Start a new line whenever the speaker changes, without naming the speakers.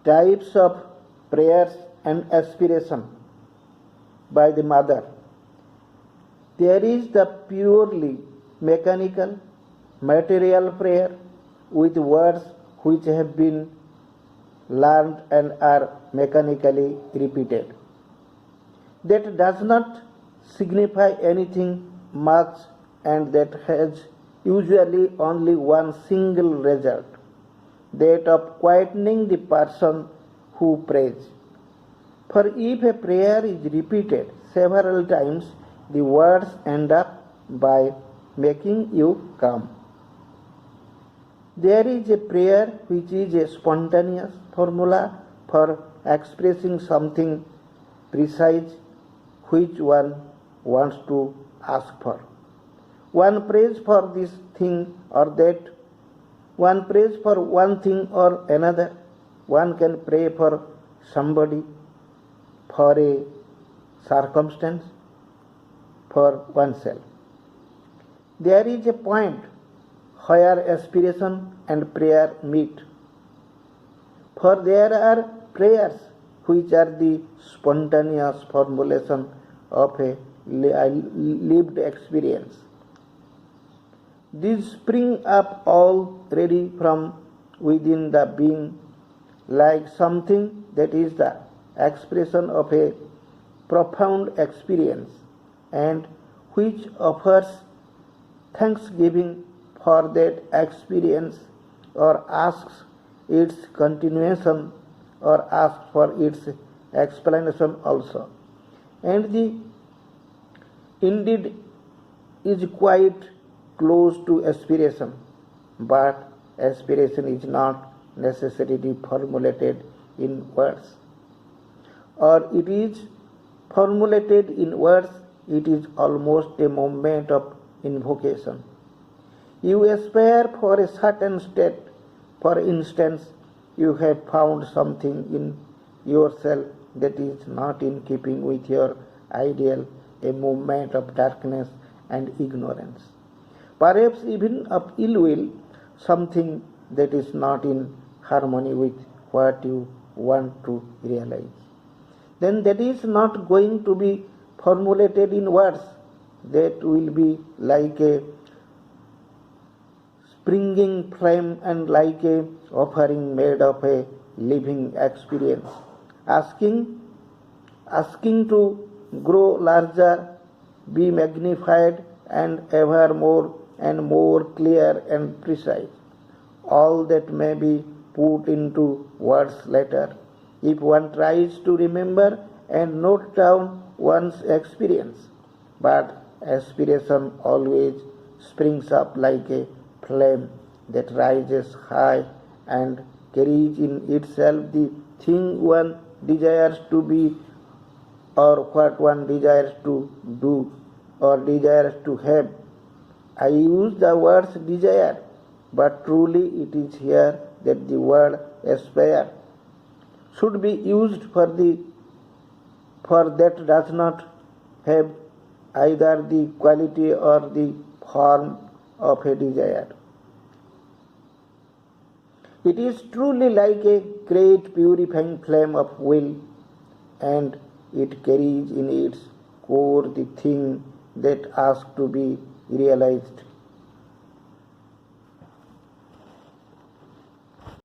Types of prayers and aspiration by the mother. There is the purely mechanical, material prayer with words which have been learned and are mechanically repeated. That does not signify anything much and that has usually only one single result, that of quietening the person who prays. For if a prayer is repeated several times, the words end up by making you calm. There is a prayer which is a spontaneous formula for expressing something precise which one wants to ask for. One prays for this thing or that. One prays for one thing or another. One can pray for somebody, for a circumstance, for oneself. There is a point where aspiration and prayer meet. For there are prayers which are the spontaneous formulation of a lived experience. These spring up already from within the being like something that is the expression of a profound experience and which offers thanksgiving for that experience or asks its continuation or asks for its explanation also. And the indeed is quite close to aspiration, but aspiration is not necessarily formulated in words. Or it is formulated in words, it is almost a moment of invocation. You aspire for a certain state. For instance, you have found something in yourself that is not in keeping with your ideal, a moment of darkness and ignorance. Perhaps even of ill will, something that is not in harmony with what you want to realize. Then that is not going to be formulated in words. That will be like a springing flame and like a offering made of a living experience, asking to grow larger, be magnified and ever more and more clear and precise. All that may be put into words later, if one tries to remember and note down one's experience. But aspiration always springs up like a flame that rises high and carries in itself the thing one desires to be or what one desires to do or desires to have. I use the words desire, but truly it is here that the word aspire should be used for that does not have either the quality or the form of a desire. It is truly like a great purifying flame of will, and it carries in its core the thing that asks to be realized.